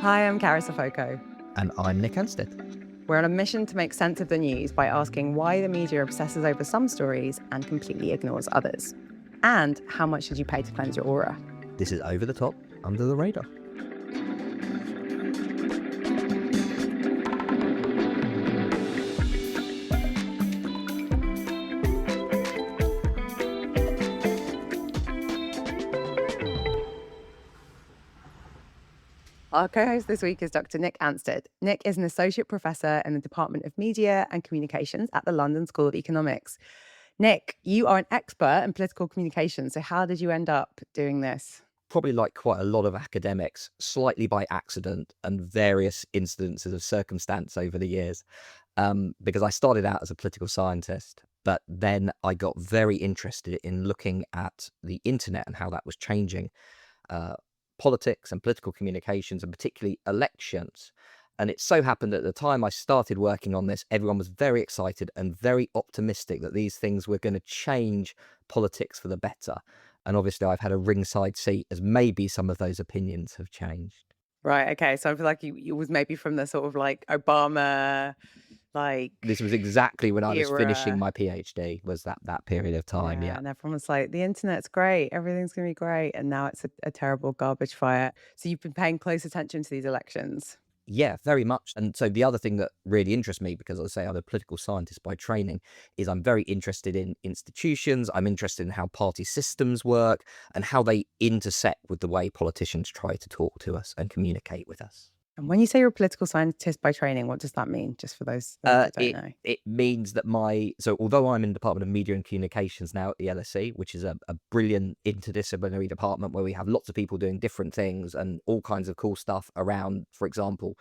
Hi, I'm Carys. And I'm Nick Anstead. We're on a mission to make sense of the news by asking why the media obsesses over some stories and completely ignores others. And how much should you pay to cleanse your aura? This is Over the Top, Under the Radar. Our co-host this week is Dr. Nick Anstead. Nick is an associate professor in the Department of Media and Communications at the London School of Economics. Nick, you are an expert in political communication. So how did you end up doing this? Probably like quite a lot of academics, slightly by accident and various incidences of circumstance over the years, because I started out as a political scientist, but then I got very interested in looking at the internet and how that was changing politics and political communications, and particularly elections. And it so happened that at the time I started working on this, everyone was very excited and very optimistic that these things were going to change politics for the better. And obviously I've had a ringside seat as maybe some of those opinions have changed. Right. Okay. So I feel like you was maybe from the sort of like Obama, This was exactly when I was finishing era. my PhD, was that period of time. Yeah, Yeah. and everyone was like, the internet's great, everything's gonna be great. And now it's a terrible garbage fire. So you've been paying close attention to these elections. Yeah, very much. And so the other thing that really interests me, because as I say, I'm a political scientist by training, is I'm very interested in institutions. I'm interested in how party systems work and how they intersect with the way politicians try to talk to us and communicate with us. And when you say you're a political scientist by training, what does that mean? Just for those that don't It know. it means that although I'm in the Department of Media and Communications now at the LSE, which is a brilliant interdisciplinary department where we have lots of people doing different things and all kinds of cool stuff around, for example,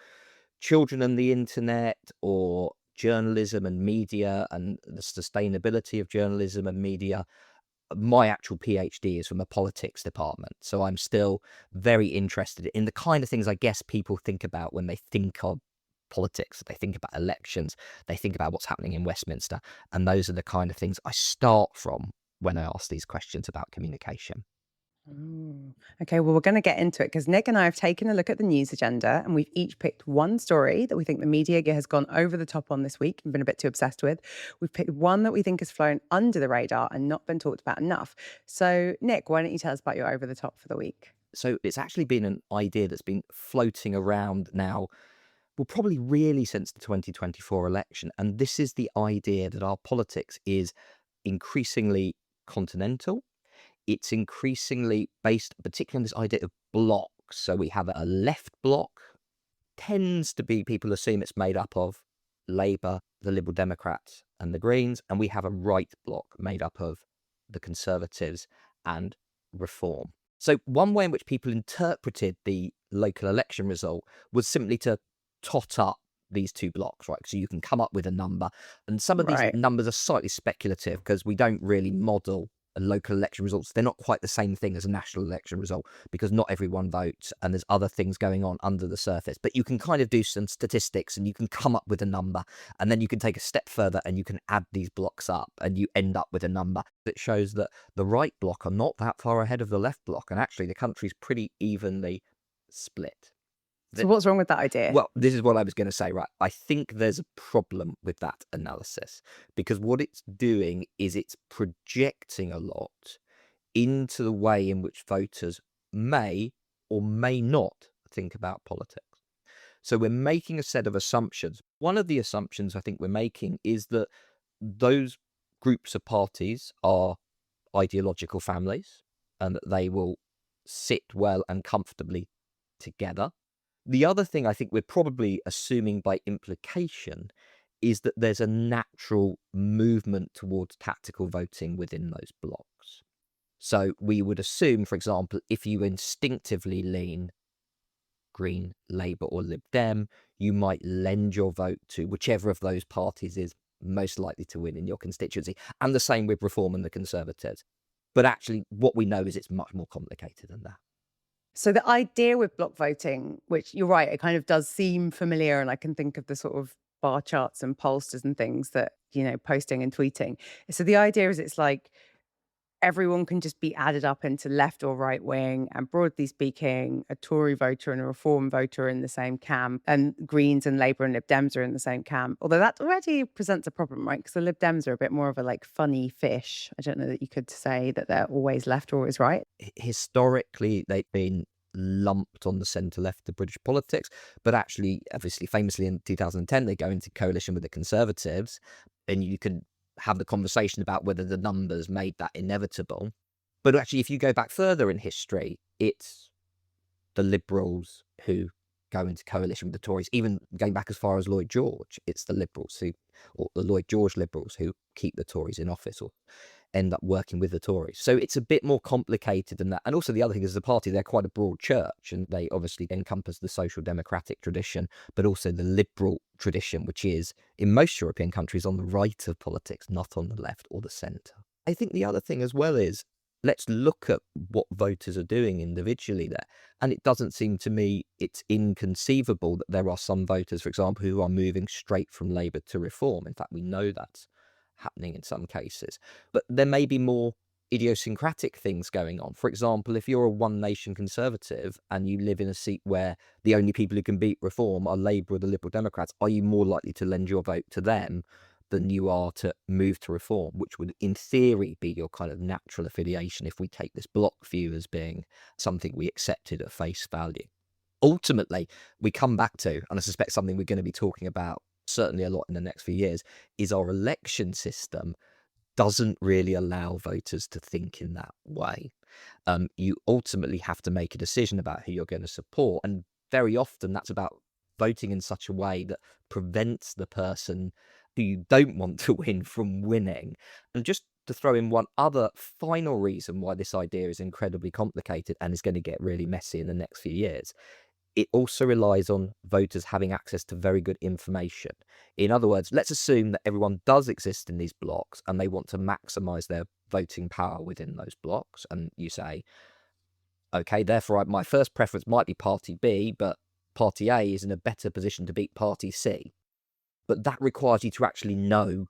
children and the internet, or journalism and media and the sustainability of journalism and media. My actual PhD is from a politics department. So I'm still very interested in the kind of things I guess people think about when they think of politics. They think about elections, they think about what's happening in Westminster. And those are the kind of things I start from when I ask these questions about communication. Oh, okay, well, we're going to get into it because Nick and I have taken a look at the news agenda and we've each picked one story that we think the media has gone over the top on this week and been a bit too obsessed with. We've picked one that we think has flown under the radar and not been talked about enough. So, Nick, why don't you tell us about your over the top for the week? So it's actually been an idea that's been floating around now, well, probably really since the 2024 election. And this is the idea that our politics is increasingly continental. It's increasingly based particularly on this idea of blocks. So we have a left bloc, tends to be, people assume it's made up of Labour, the Liberal Democrats and the Greens, and we have a right bloc made up of the Conservatives and Reform. So one way in which people interpreted the local election result was simply to tot up these two blocks, right? So you can come up with a number, and some of these Right. numbers are slightly speculative because we don't really model local election results. They're not quite the same thing as a national election result because not everyone votes and there's other things going on under the surface. But you can kind of do some statistics and you can come up with a number, and then you can take a step further and you can add these blocks up and you end up with a number that shows that the right bloc are not that far ahead of the left bloc, and actually the country's pretty evenly split. So, what's wrong with that idea? Well, this is what I was going to say, right? I think there's a problem with that analysis because what it's doing is it's projecting a lot into the way in which voters may or may not think about politics. So we're making a set of assumptions. One of the assumptions I think we're making is that those groups of parties are ideological families and that they will sit well and comfortably together. The other thing I think we're probably assuming by implication is that there's a natural movement towards tactical voting within those blocks. So we would assume, for example, if you instinctively lean Green, Labour or Lib Dem, you might lend your vote to whichever of those parties is most likely to win in your constituency. And the same with Reform and the Conservatives. But actually, what we know is it's much more complicated than that. So the idea with block voting, which you're right, it kind of does seem familiar, and I can think of the sort of bar charts and pollsters and things that, posting and tweeting. So the idea is it's like everyone can just be added up into left or right wing. And broadly speaking, a Tory voter and a Reform voter are in the same camp, and Greens and Labour and Lib Dems are in the same camp. Although that already presents a problem, right? Because the Lib Dems are a bit more of a like funny fish. I don't know that you could say that they're always left or always right. Historically, they've been lumped on the centre left of British politics, but actually, obviously, famously in 2010, they go into coalition with the Conservatives, and you can have the conversation about whether the numbers made that inevitable. But actually, if you go back further in history, it's the Liberals who go into coalition with the Tories. Even going back as far as Lloyd George, it's the Liberals who, or the Lloyd George Liberals, who keep the Tories in office or end up working with the Tories. So it's a bit more complicated than that. And also the other thing is the party, they're quite a broad church, and they obviously encompass the social democratic tradition, but also the liberal tradition, which is in most European countries on the right of politics, not on the left or the centre. I think the other thing as well is, let's look at what voters are doing individually there. And it doesn't seem to me it's inconceivable that there are some voters, for example, who are moving straight from Labour to Reform. In fact, we know that's happening in some cases. But there may be more idiosyncratic things going on. For example, if you're a one nation Conservative and you live in a seat where the only people who can beat Reform are Labour or the Liberal Democrats, are you more likely to lend your vote to them than you are to move to Reform, which would in theory be your kind of natural affiliation if we take this Bloc view as being something we accepted at face value? Ultimately, we come back to, and I suspect something we're going to be talking about certainly a lot in the next few years, is our election system doesn't really allow voters to think in that way. You ultimately have to make a decision about who you're going to support. And very often that's about voting in such a way that prevents the person who you don't want to win from winning. And just to throw in one other final reason why this idea is incredibly complicated and is going to get really messy in the next few years, it also relies on voters having access to very good information. In other words, let's assume that everyone does exist in these blocks and they want to maximize their voting power within those blocks. And you say, okay, therefore my first preference might be Party B, but Party A is in a better position to beat Party C. But that requires you to actually know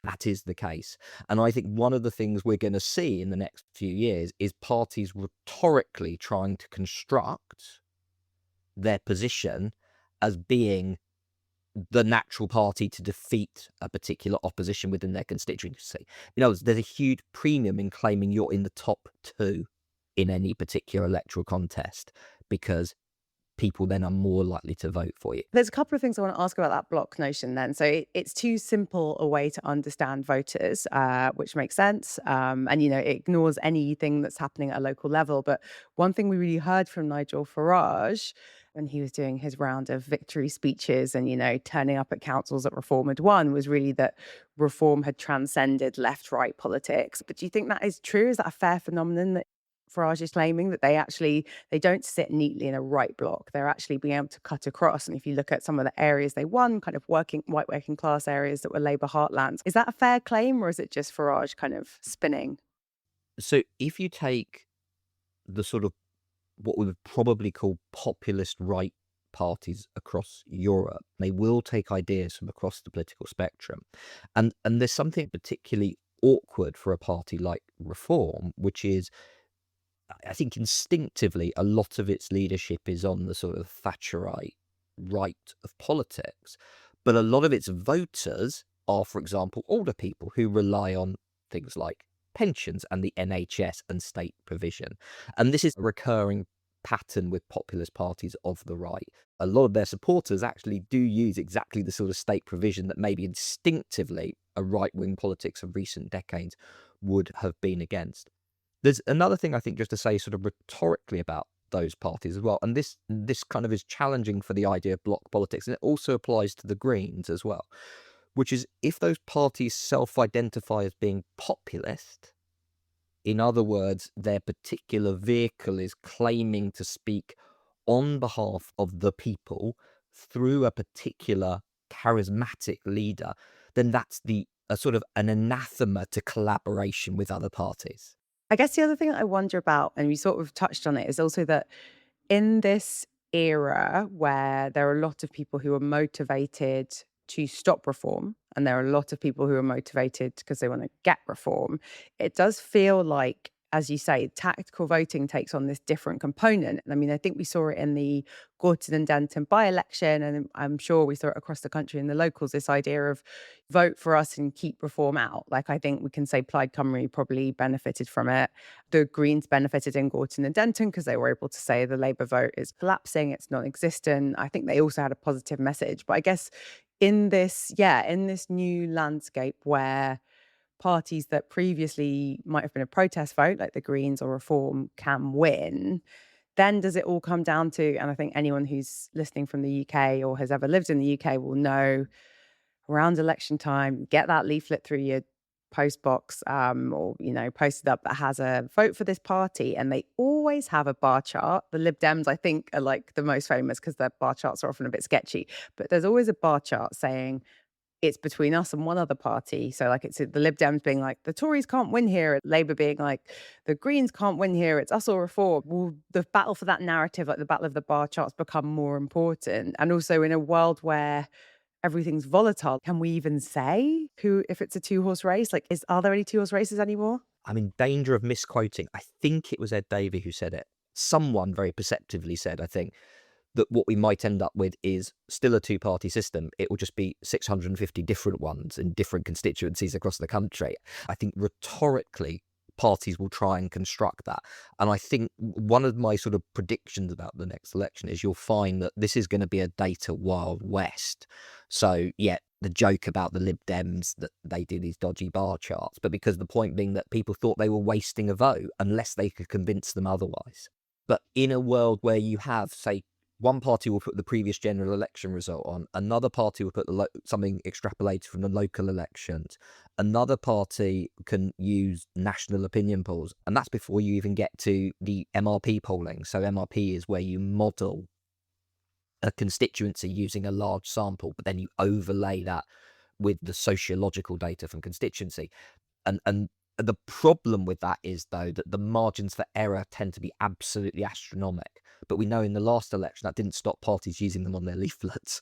that is the case. And I think one of the things we're going to see in the next few years is parties rhetorically trying to construct their position as being the natural party to defeat a particular opposition within their constituency. In other words, there's a huge premium in claiming you're in the top two in any particular electoral contest, because people then are more likely to vote for you. There's a couple of things I want to ask about that block notion then. So it's too simple a way to understand voters, which makes sense. And, it ignores anything that's happening at a local level. But one thing we really heard from Nigel Farage when he was doing his round of victory speeches and, turning up at councils that Reform had won was really that Reform had transcended left-right politics. But do you think that is true? Is that a fair phenomenon that Farage is claiming, that they don't sit neatly in a right block? They're actually being able to cut across. And if you look at some of the areas they won, kind of white working class areas that were Labour heartlands, is that a fair claim, or is it just Farage kind of spinning? So if you take the sort of what we would probably call populist right parties across Europe, they will take ideas from across the political spectrum. And there's something particularly awkward for a party like Reform, which is, I think instinctively, a lot of its leadership is on the sort of Thatcherite right of politics. But a lot of its voters are, for example, older people who rely on things like pensions and the NHS and state provision. And this is a recurring pattern with populist parties of the right. A lot of their supporters actually do use exactly the sort of state provision that maybe instinctively a right-wing politics of recent decades would have been against. There's another thing I think just to say sort of rhetorically about those parties as well, and this kind of is challenging for the idea of bloc politics, and it also applies to the Greens as well, which is if those parties self-identify as being populist, in other words, their particular vehicle is claiming to speak on behalf of the people through a particular charismatic leader, then that's a sort of an anathema to collaboration with other parties. I guess the other thing I wonder about, and we sort of touched on it, is also that in this era where there are a lot of people who are motivated to stop reform, and there are a lot of people who are motivated because they want to get reform, it does feel like, as you say, tactical voting takes on this different component. And I mean, I think we saw it in the Gorton and Denton by-election, and I'm sure we saw it across the country in the locals, this idea of vote for us and keep reform out. Like, I think we can say Plaid Cymru probably benefited from it. The Greens benefited in Gorton and Denton because they were able to say the Labour vote is collapsing, it's non-existent. I think they also had a positive message. But I guess in this new landscape where parties that previously might have been a protest vote, like the Greens or Reform, can win, then does it all come down to, and I think anyone who's listening from the UK or has ever lived in the UK will know, around election time, get that leaflet through your post box, or, posted up that has a vote for this party. And they always have a bar chart. The Lib Dems, I think, are like the most famous because their bar charts are often a bit sketchy. But there's always a bar chart saying, it's between us and one other party. So, like, it's the Lib Dems being like, the Tories can't win here. Labour being like, the Greens can't win here. It's us or Reform. Well, the battle for that narrative, like the battle of the bar charts, become more important. And also in a world where everything's volatile, can we even say who, if it's a two-horse race? Like, are there any two-horse races anymore? I'm in danger of misquoting. I think it was Ed Davey who said it. Someone very perceptively said, I think, that what we might end up with is still a two-party system. It will just be 650 different ones in different constituencies across the country. I think rhetorically, parties will try and construct that. And I think one of my sort of predictions about the next election is you'll find that this is going to be a data Wild West. So, yeah, the joke about the Lib Dems that they do these dodgy bar charts, but because the point being that people thought they were wasting a vote unless they could convince them otherwise. But in a world where you have, say, one party will put the previous general election result on, another party will put something extrapolated from the local elections, another party can use national opinion polls, and that's before you even get to the MRP polling. So MRP is where you model a constituency using a large sample, but then you overlay that with the sociological data from constituency. And the problem with that is, though, that the margins for error tend to be absolutely astronomical. But we know in the last election that didn't stop parties using them on their leaflets.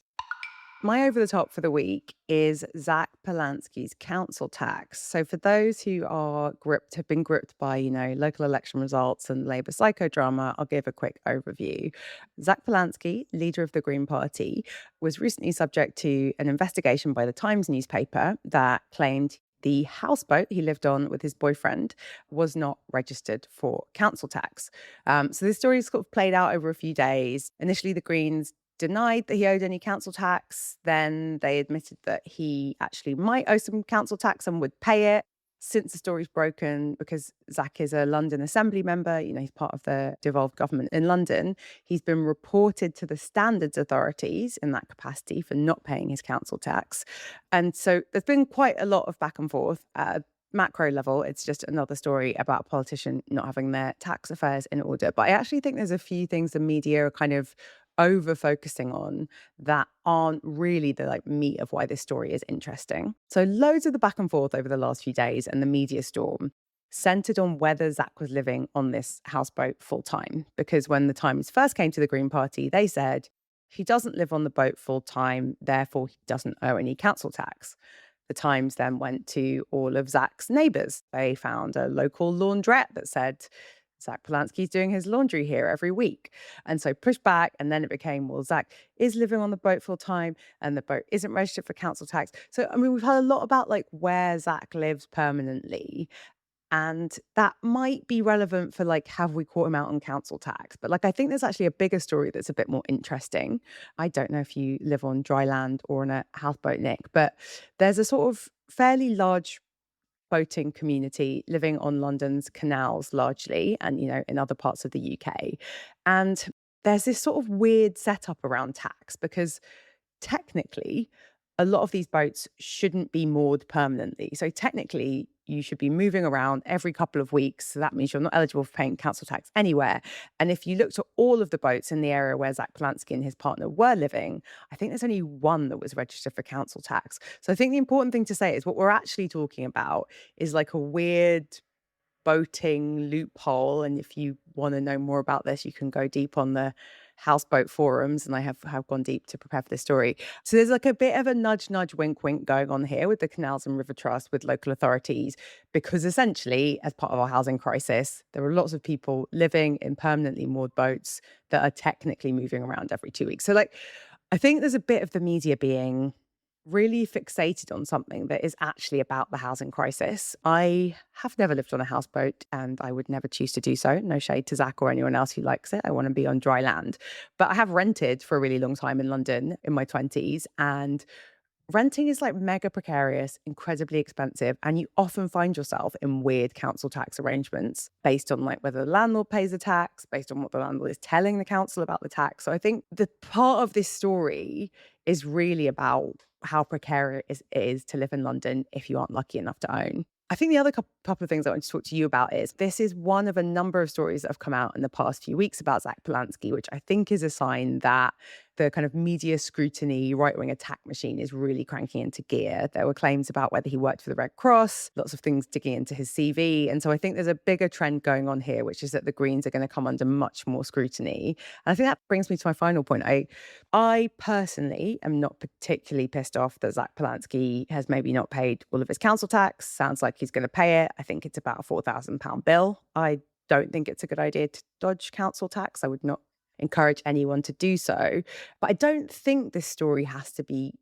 My over the top for the week is Zack Polanski's council tax. So for those who have been gripped by, local election results and Labour psychodrama, I'll give a quick overview. Zack Polanski, leader of the Green Party, was recently subject to an investigation by the Times newspaper that claimed the houseboat he lived on with his boyfriend was not registered for council tax. So this story sort of played out over a few days. Initially, the Greens denied that he owed any council tax. Then they admitted that he actually might owe some council tax and would pay it. Since the story's broken, because Zack is a London Assembly member, he's part of the devolved government in London, he's been reported to the standards authorities in that capacity for not paying his council tax. And so there's been quite a lot of back and forth. At a macro level, it's just another story about a politician not having their tax affairs in order. But I actually think there's a few things the media are kind of over focusing on that aren't really the meat of why this story is interesting. So loads of the back and forth over the last few days and the media storm centered on whether Zack was living on this houseboat full time. Because when the Times first came to the Green Party, they said he doesn't live on the boat full time, therefore he doesn't owe any council tax. The Times then went to all of Zack's neighbours. They found a local laundrette that said Zack Polanski's doing his laundry here every week. And so pushed back, and then it became, well, Zack is living on the boat full time and the boat isn't registered for council tax. So, I mean, we've heard a lot about where Zack lives permanently. And that might be relevant for have we caught him out on council tax? But I think there's actually a bigger story that's a bit more interesting. I don't know if you live on dry land or on a houseboat, Nick, but there's a sort of fairly large boating community living on London's canals largely, and in other parts of the UK. And there's this sort of weird setup around tax because technically a lot of these boats shouldn't be moored permanently. So technically you should be moving around every couple of weeks. So that means you're not eligible for paying council tax anywhere. And if you looked at all of the boats in the area where Zack Polanski and his partner were living, I think there's only one that was registered for council tax. So I think the important thing to say is what we're actually talking about is a weird boating loophole. And if you want to know more about this, you can go deep on the houseboat forums, and I have gone deep to prepare for this story. So there's like a bit of a nudge, nudge, wink, wink going on here with the Canals and River Trust, with local authorities, because essentially, as part of our housing crisis, there are lots of people living in permanently moored boats that are technically moving around every 2 weeks. So, like, I think there's a bit of the media being really fixated on something that is actually about the housing crisis. I have never lived on a houseboat and I would never choose to do so. No shade to Zach or anyone else who likes it. I want to be on dry land. But I have rented for a really long time in London in my 20s, and renting is like mega precarious, incredibly expensive, and you often find yourself in weird council tax arrangements based on like whether the landlord pays the tax, based on what the landlord is telling the council about the tax. So I think the part of this story is really about how precarious it is to live in London if you aren't lucky enough to own. I think the other couple of things I want to talk to you about is this is one of a number of stories that have come out in the past few weeks about Zack Polanski, which I think is a sign that the kind of media scrutiny, right wing attack machine is really cranking into gear. There were claims about whether he worked for the Red Cross, lots of things digging into his CV. And so I think there's a bigger trend going on here, which is that the Greens are going to come under much more scrutiny. And I think that brings me to my final point. I personally am not particularly pissed off that Zack Polanski has maybe not paid all of his council tax. Sounds like he's going to pay it. I think it's about a £4,000 bill. I don't think it's a good idea to dodge council tax. I would not encourage anyone to do so. But I don't think this story has to be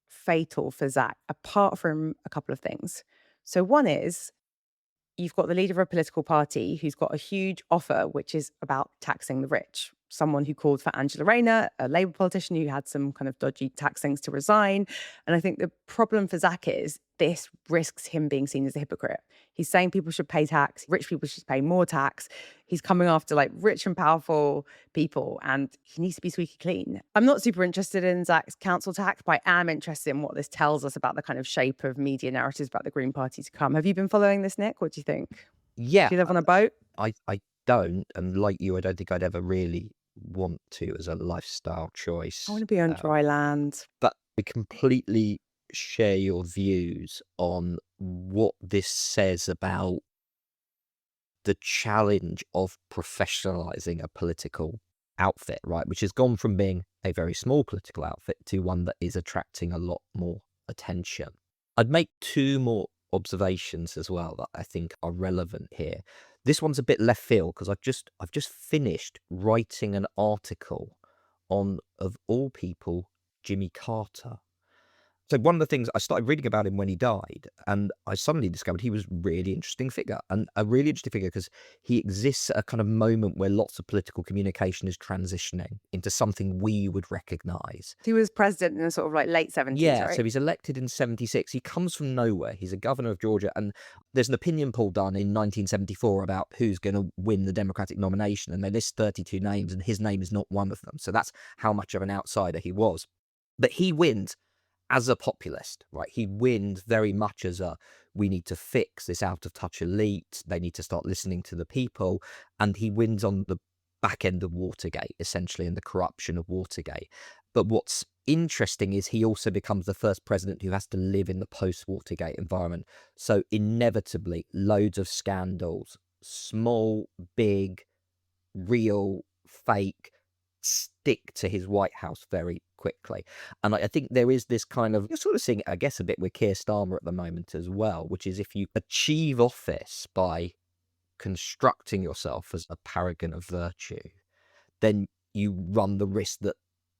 fatal for Zack, apart from a couple of things. So one is you've got the leader of a political party who's got a huge offer, which is about taxing the rich. Someone who called for Angela Rayner, a Labour politician who had some kind of dodgy tax things to resign. And I think the problem for Zack is this risks him being seen as a hypocrite. He's saying people should pay tax, rich people should pay more tax. He's coming after like rich and powerful people, and he needs to be squeaky clean. I'm not super interested in Zack's council tax, but I am interested in what this tells us about the kind of shape of media narratives about the Green Party to come. Have you been following this, Nick? What do you think? Yeah, Do you live on a boat? I don't, and like you, I don't think I'd ever really want to as a lifestyle choice. I want to be on dry land. But I completely share your views on what this says about the challenge of professionalizing a political outfit, right? Which has gone from being a very small political outfit to one that is attracting a lot more attention. I'd make two more observations as well that I think are relevant here. This one's a bit left field because I've just finished writing an article on, of all people, Jimmy Carter. So one of the things I started reading about him when he died, and I suddenly discovered he was a really interesting figure, and a really interesting figure because he exists at a kind of moment where lots of political communication is transitioning into something we would recognize. He was president in the sort of like late 70s, Yeah, right? so he's elected in 76. He comes from nowhere. He's a governor of Georgia, and there's an opinion poll done in 1974 about who's going to win the Democratic nomination, and they list 32 names, and his name is not one of them. So that's how much of an outsider he was. But he wins as a populist, right? He wins very much as a, we need to fix this out of touch elite. They need to start listening to the people. And he wins on the back end of Watergate, essentially, and the corruption of Watergate. But what's interesting is he also becomes the first president who has to live in the post-Watergate environment. So inevitably, loads of scandals, small, big, real, fake, stick to his White House very quickly. And I think there is this kind of, you're sort of seeing it, I guess, a bit with Keir Starmer at the moment as well, which is if you achieve office by constructing yourself as a paragon of virtue, then you run the risk that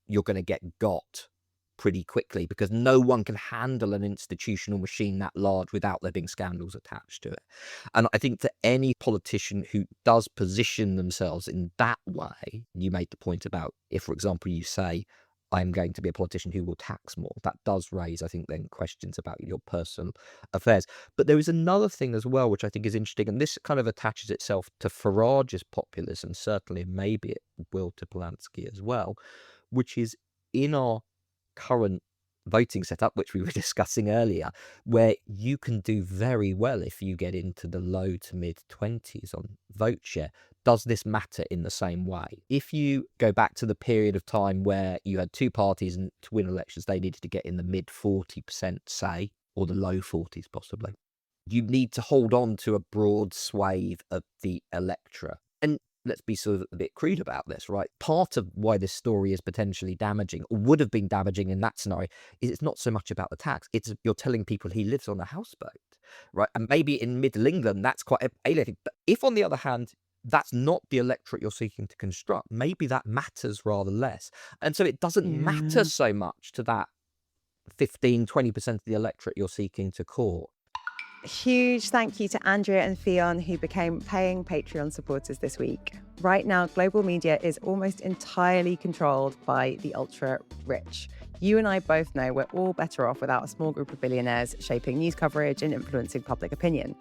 you're going to get got pretty quickly because no one can handle an institutional machine that large without there being scandals attached to it. And I think for any politician who does position themselves in that way, you made the point about if, for example, you say, I'm going to be a politician who will tax more, that does raise, I think, then questions about your personal affairs. But there is another thing as well, which I think is interesting, and this kind of attaches itself to Farage's populism, certainly, maybe it will to Polanski as well, which is in our current voting setup, which we were discussing earlier, where you can do very well if you get into the low to mid 20s on vote share. Does this matter in the same way? If you go back to the period of time where you had two parties and to win elections, they needed to get in the mid 40%, say, or the low 40s possibly, you need to hold on to a broad swathe of the electorate. And let's be sort of a bit crude about this, right? Part of why this story is potentially damaging, or would have been damaging in that scenario, is it's not so much about the tax. It's you're telling people he lives on a houseboat, right? And maybe in Middle England, that's quite alienating. But if, on the other hand, that's not the electorate you're seeking to construct, maybe that matters rather less. And so it doesn't matter Yeah. so much to that 15-20% of the electorate you're seeking to court. Huge thank you to Andrea and Theon, who became paying Patreon supporters this week. Right now, global media is almost entirely controlled by the ultra rich. You and I both know we're all better off without a small group of billionaires shaping news coverage and influencing public opinion.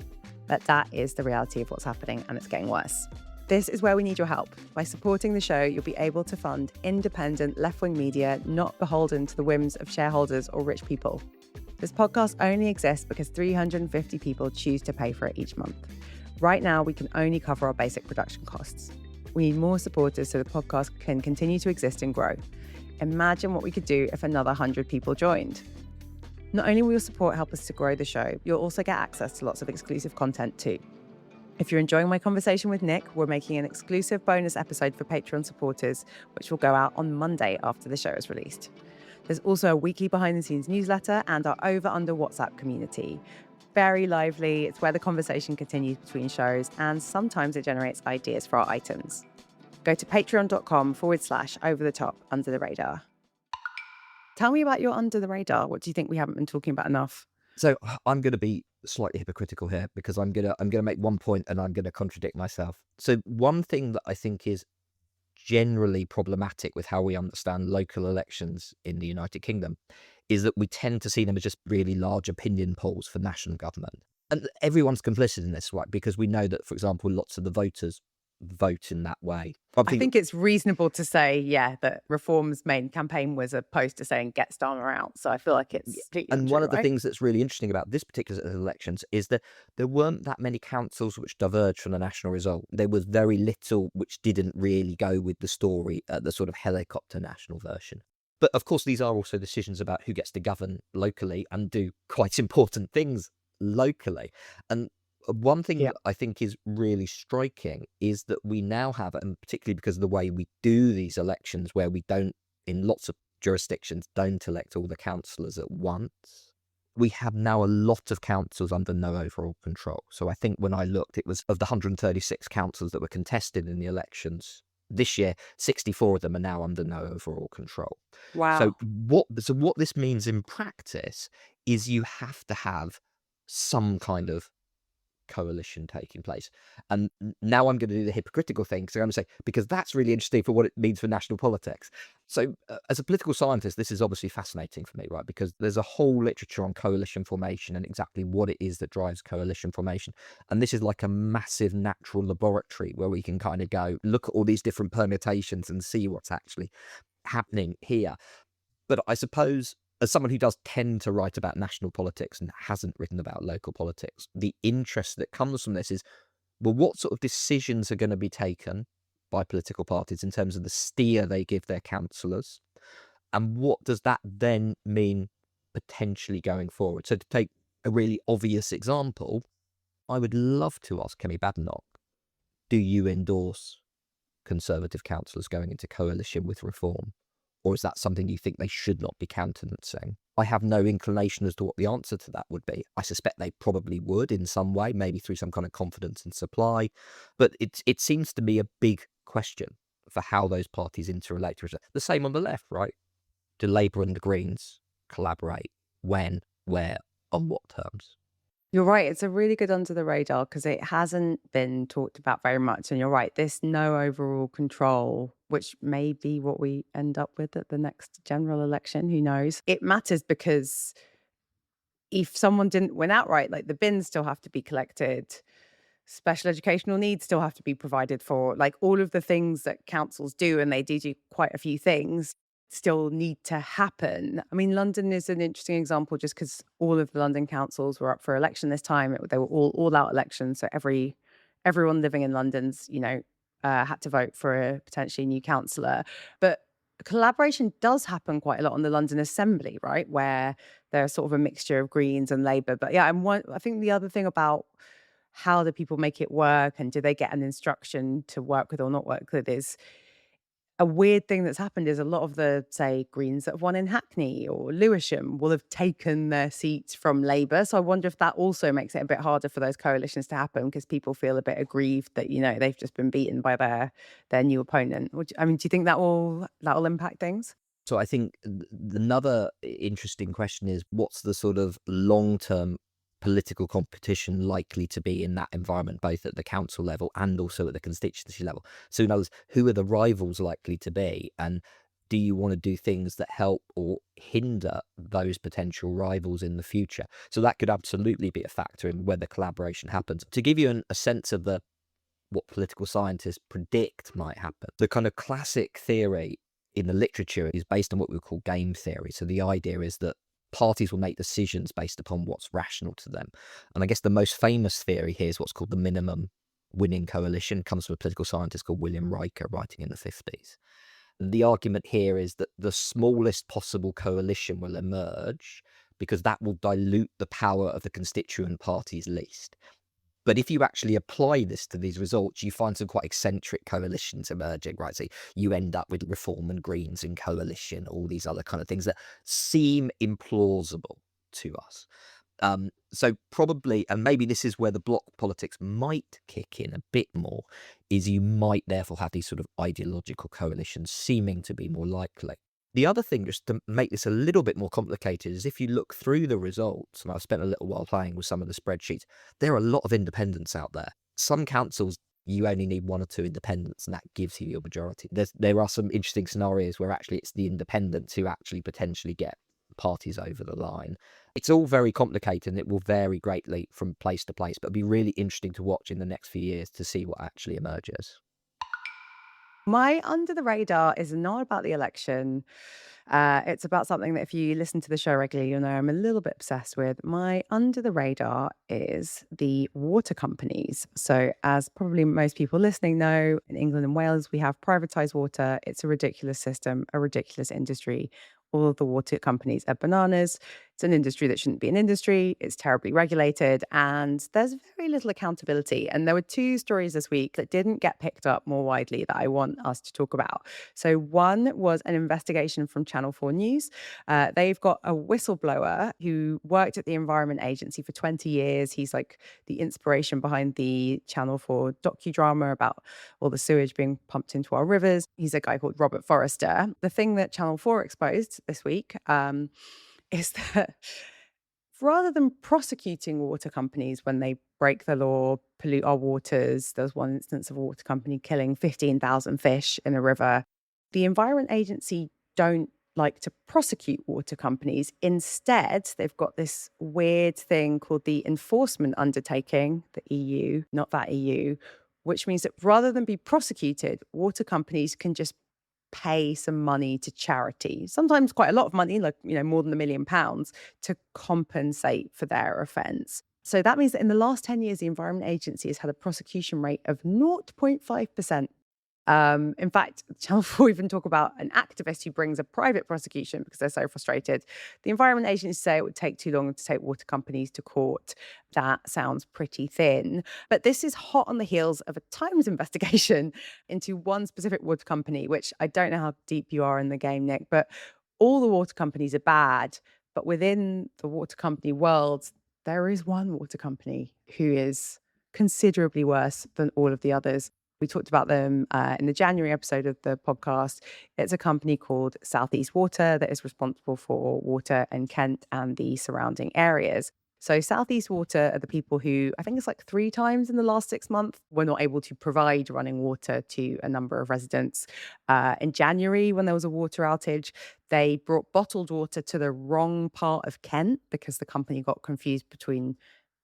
But that is the reality of what's happening, and it's getting worse. This is where we need your help. By supporting the show, you'll be able to fund independent left-wing media not beholden to the whims of shareholders or rich people. This podcast only exists because 350 people choose to pay for it each month. Right now, we can only cover our basic production costs. We need more supporters so the podcast can continue to exist and grow. Imagine what we could do if another 100 people joined. Not only will your support help us to grow the show, you'll also get access to lots of exclusive content too. If you're enjoying my conversation with Nick, we're making an exclusive bonus episode for Patreon supporters, which will go out on Monday after the show is released. There's also a weekly behind-the-scenes newsletter and our over-under WhatsApp community. Very lively. It's where the conversation continues between shows, and sometimes it generates ideas for our items. Go to patreon.com/over-the-top under the radar. Tell me about your under the radar. What do you think we haven't been talking about enough? So I'm going to be slightly hypocritical here because I'm gonna make one point and I'm gonna contradict myself. So one thing that I think is generally problematic with how we understand local elections in the United Kingdom is that we tend to see them as just really large opinion polls for national government. And everyone's complicit in this, right? Because we know that, for example, lots of the voters vote in that way. I think it's reasonable to say, that Reform's main campaign was a poster saying "Get Starmer out." So I feel like it's completely And untrue, one of the right? things that's really interesting about this particular set of elections is that there weren't that many councils which diverged from the national result. There was very little which didn't really go with the story, the sort of helicopter national version. But of course, these are also decisions about who gets to govern locally and do quite important things locally. And one thing Yeah. that I think is really striking is that we now have, and particularly because of the way we do these elections, where we don't, in lots of jurisdictions, don't elect all the councillors at once. We have now a lot of councils under no overall control. So I think when I looked, it was of the 136 councils that were contested in the elections this year, 64 of them are now under no overall control. So Wow. what this means in practice is you have to have some kind of coalition taking place. And now I'm going to do the hypocritical thing. So I'm going to say, because that's really interesting for what it means for national politics. So as a political scientist, this is obviously fascinating for me, right? Because there's a whole literature on coalition formation and exactly what it is that drives coalition formation. And this is like a massive natural laboratory where we can kind of go look at all these different permutations and see what's actually happening here. But I suppose, as someone who does tend to write about national politics and hasn't written about local politics, the interest that comes from this is, well, what sort of decisions are going to be taken by political parties in terms of the steer they give their councillors? And what does that then mean potentially going forward? So to take a really obvious example, I would love to ask Kemi Badenoch, do you endorse Conservative councillors going into coalition with Reform? Or is that something you think they should not be countenancing? I have no inclination as to what the answer to that would be. I suspect they probably would in some way, maybe through some kind of confidence in supply. But it seems to me a big question for how those parties interrelate to each other. The same on the left, right? Do Labour and the Greens collaborate? When, where, on what terms? You're right. It's a really good under the radar because it hasn't been talked about very much. And you're right, this no overall control, which may be what we end up with at the next general election, who knows? It matters because if someone didn't win outright, like the bins still have to be collected, special educational needs still have to be provided for, like all of the things that councils do, and they do quite a few things, still need to happen. I mean, London is an interesting example just because all of the London councils were up for election this time. They were all out elections, so everyone living in London's, had to vote for a potentially new councillor. But collaboration does happen quite a lot on the London Assembly, right, where there's sort of a mixture of Greens and Labour. But yeah, I think the other thing about how do people make it work, and do they get an instruction to work with or not work with, is a weird thing that's happened is a lot of the, say, Greens that have won in Hackney or Lewisham will have taken their seats from Labour. So I wonder if that also makes it a bit harder for those coalitions to happen because people feel a bit aggrieved that, they've just been beaten by their new opponent. I mean, do you think that will impact things? So I think another interesting question is what's the sort of long-term political competition likely to be in that environment, both at the council level and also at the constituency level? So in other words, who are the rivals likely to be? And do you want to do things that help or hinder those potential rivals in the future? So that could absolutely be a factor in whether collaboration happens. To give you a sense of what political scientists predict might happen. The kind of classic theory in the literature is based on what we call game theory. So the idea is that parties will make decisions based upon what's rational to them. And I guess the most famous theory here is what's called the minimum winning coalition. It comes from a political scientist called William Riker, writing in the 50s. The argument here is that the smallest possible coalition will emerge because that will dilute the power of the constituent parties least. But if you actually apply this to these results, you find some quite eccentric coalitions emerging, right? So you end up with Reform and Greens in coalition, all these other kind of things that seem implausible to us. So probably, and maybe this is where the bloc politics might kick in a bit more, is you might therefore have these sort of ideological coalitions seeming to be more likely. The other thing, just to make this a little bit more complicated, is if you look through the results, and I've spent a little while playing with some of the spreadsheets, there are a lot of independents out there. Some councils, you only need one or two independents, and that gives you your majority. There are some interesting scenarios where actually it's the independents who actually potentially get parties over the line. It's all very complicated and it will vary greatly from place to place, but it'll be really interesting to watch in the next few years to see what actually emerges. My under the radar is not about the election. It's about something that if you listen to the show regularly, you'll know I'm a little bit obsessed with. My under the radar is the water companies. So, as probably most people listening know, in England and Wales, we have privatized water. It's a ridiculous system, a ridiculous industry. All of the water companies are bananas. It's an industry that shouldn't be an industry. It's terribly regulated, and there's very little accountability. And there were two stories this week that didn't get picked up more widely that I want us to talk about. So, one was an investigation from Channel 4 News. They've got a whistleblower who worked at the Environment Agency for 20 years. He's like the inspiration behind the Channel 4 docudrama about all the sewage being pumped into our rivers. He's a guy called Robert Forrester. The thing that Channel 4 exposed this week is that rather than prosecuting water companies when they break the law, pollute our waters, there was one instance of a water company killing 15,000 fish in a river. The Environment Agency don't like to prosecute water companies. Instead, they've got this weird thing called the Enforcement Undertaking, the EU, not that EU, which means that rather than be prosecuted, water companies can just pay some money to charity, sometimes quite a lot of money, like, more than £1 million, to compensate for their offence. So that means that in the last 10 years, the Environment Agency has had a prosecution rate of 0.5%. In fact, Channel 4 even talk about an activist who brings a private prosecution because they're so frustrated. The Environment Agency say it would take too long to take water companies to court. That sounds pretty thin. But this is hot on the heels of a Times investigation into one specific water company, which I don't know how deep you are in the game, Nick, but all the water companies are bad. But within the water company world, there is one water company who is considerably worse than all of the others. We talked about them in the January episode of the podcast. It's a company called Southeast Water that is responsible for water in Kent and the surrounding areas. So Southeast Water are the people who, I think it's like 3 times in the last 6 months, were not able to provide running water to a number of residents. In January, when there was a water outage, they brought bottled water to the wrong part of Kent because the company got confused between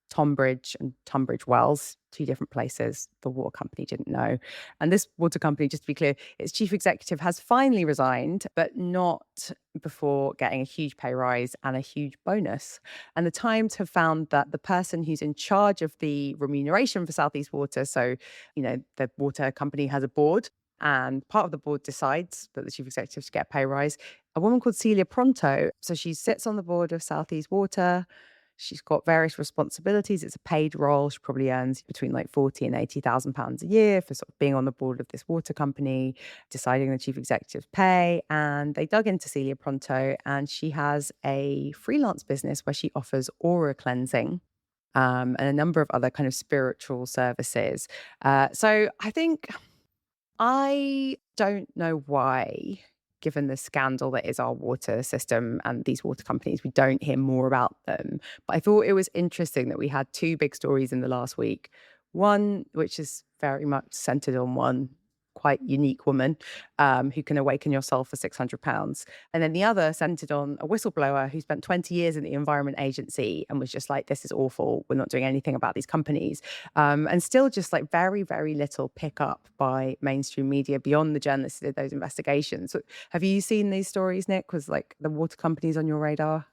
Tonbridge and Tunbridge Wells, 2 different places. The water company didn't know. And this water company, just to be clear, its chief executive has finally resigned, but not before getting a huge pay rise and a huge bonus. And the Times have found that the person who's in charge of the remuneration for Southeast Water, so, the water company has a board, and part of the board decides that the chief executive should get a pay rise. A woman called Celia Pronto. So she sits on the board of Southeast Water. She's got various responsibilities. It's a paid role. She probably earns between like 40 and 80,000 pounds a year for sort of being on the board of this water company, deciding the chief executive's pay. And they dug into Celia Pronto, and she has a freelance business where she offers aura cleansing, and a number of other kind of spiritual services. So I think I don't know why, given the scandal that is our water system and these water companies, we don't hear more about them. But I thought it was interesting that we had two big stories in the last week. One, which is very much centered on one quite unique woman, who can awaken your soul for £600. And then the other centered on a whistleblower who spent 20 years in the Environment Agency and was just like, this is awful. We're not doing anything about these companies. And still just like very, very little pickup by mainstream media beyond the journalists who did those investigations. So have you seen these stories, Nick? Was like the water companies on your radar?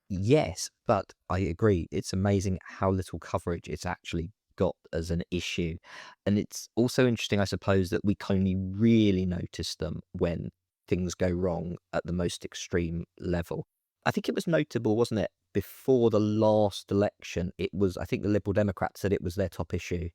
Yes, but I agree. It's amazing how little coverage it's actually got as an issue. And it's also interesting, I suppose, that we can only really notice them when things go wrong at the most extreme level. I think it was notable, wasn't it? Before the last election, it was, I think the Liberal Democrats said it was their top issue.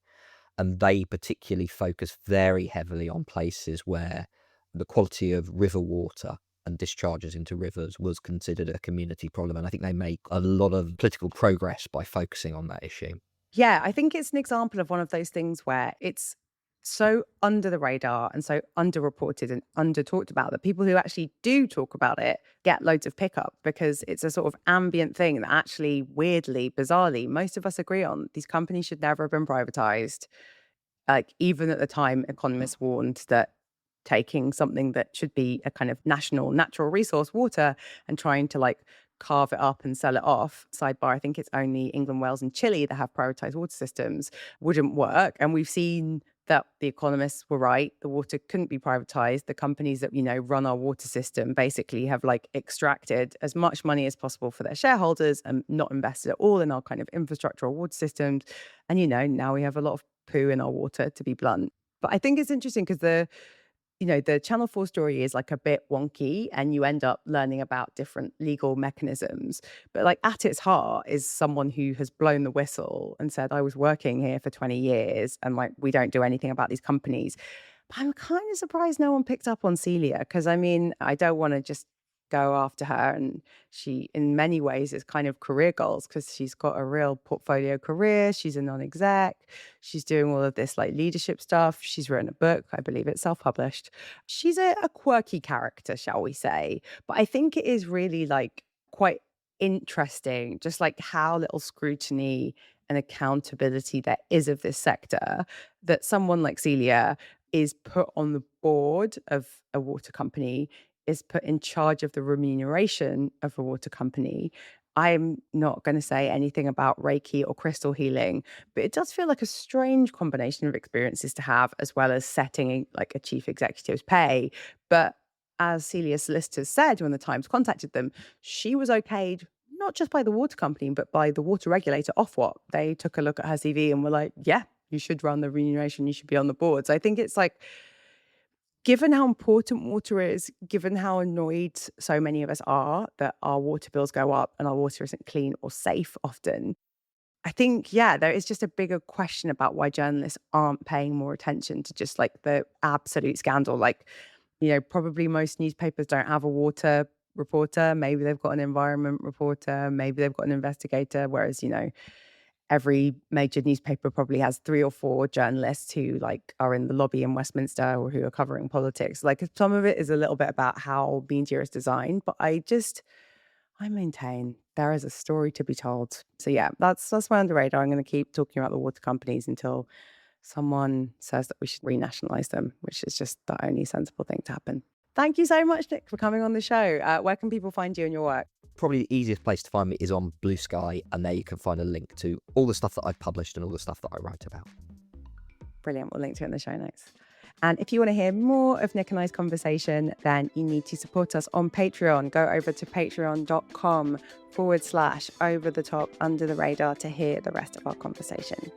And they particularly focus very heavily on places where the quality of river water and discharges into rivers was considered a community problem. And I think they made a lot of political progress by focusing on that issue. Yeah, I think it's an example of one of those things where it's so under the radar and so underreported and under talked about that people who actually do talk about it get loads of pickup because it's a sort of ambient thing that actually, weirdly, bizarrely, most of us agree on. These companies should never have been privatized. Like, even at the time, economists warned that taking something that should be a kind of national natural resource, water, and trying to like carve it up and sell it off. Sidebar, I think it's only England, Wales, and Chile that have privatized water systems, wouldn't work. And we've seen that the economists were right. The water couldn't be privatized. The companies that, run our water system basically have like extracted as much money as possible for their shareholders and not invested at all in our kind of infrastructure or water systems. And, now we have a lot of poo in our water, to be blunt. But I think it's interesting because the Channel 4 story is like a bit wonky and you end up learning about different legal mechanisms. But like at its heart is someone who has blown the whistle and said, I was working here for 20 years and like we don't do anything about these companies. But I'm kind of surprised no one picked up on Celia because I mean, I don't want to just go after her. And she, in many ways, is kind of career goals because she's got a real portfolio career. She's a non-exec. She's doing all of this like leadership stuff. She's written a book. I believe it's self-published. She's a quirky character, shall we say. But I think it is really like quite interesting, just like how little scrutiny and accountability there is of this sector, that someone like Celia is put on the board of a water company, is put in charge of the remuneration of a water company. I'm not going to say anything about Reiki or crystal healing, but it does feel like a strange combination of experiences to have, as well as setting like a chief executive's pay. But as Celia's solicitors said when the Times contacted them, she was okayed not just by the water company, but by the water regulator, Ofwat. They took a look at her CV and were like, yeah, you should run the remuneration, you should be on the board. So I think it's like, given how important water is, given how annoyed so many of us are that our water bills go up and our water isn't clean or safe often, I think, yeah, there is just a bigger question about why journalists aren't paying more attention to just like the absolute scandal. Like, probably most newspapers don't have a water reporter. Maybe they've got an environment reporter. Maybe they've got an investigator. Whereas, every major newspaper probably has 3 or 4 journalists who like are in the lobby in Westminster or who are covering politics. Like some of it is a little bit about how media is designed, but I maintain there is a story to be told. So yeah, that's my under radar. I'm going to keep talking about the water companies until someone says that we should renationalize them, which is just the only sensible thing to happen. Thank you so much, Nick, for coming on the show. Where can people find you and your work? Probably the easiest place to find me is on Blue Sky, and there you can find a link to all the stuff that I've published and all the stuff that I write about. Brilliant. We'll link to it in the show notes. And if you want to hear more of Nick and I's conversation, then you need to support us on Patreon. Go over to patreon.com/over the top under the radar to hear the rest of our conversation.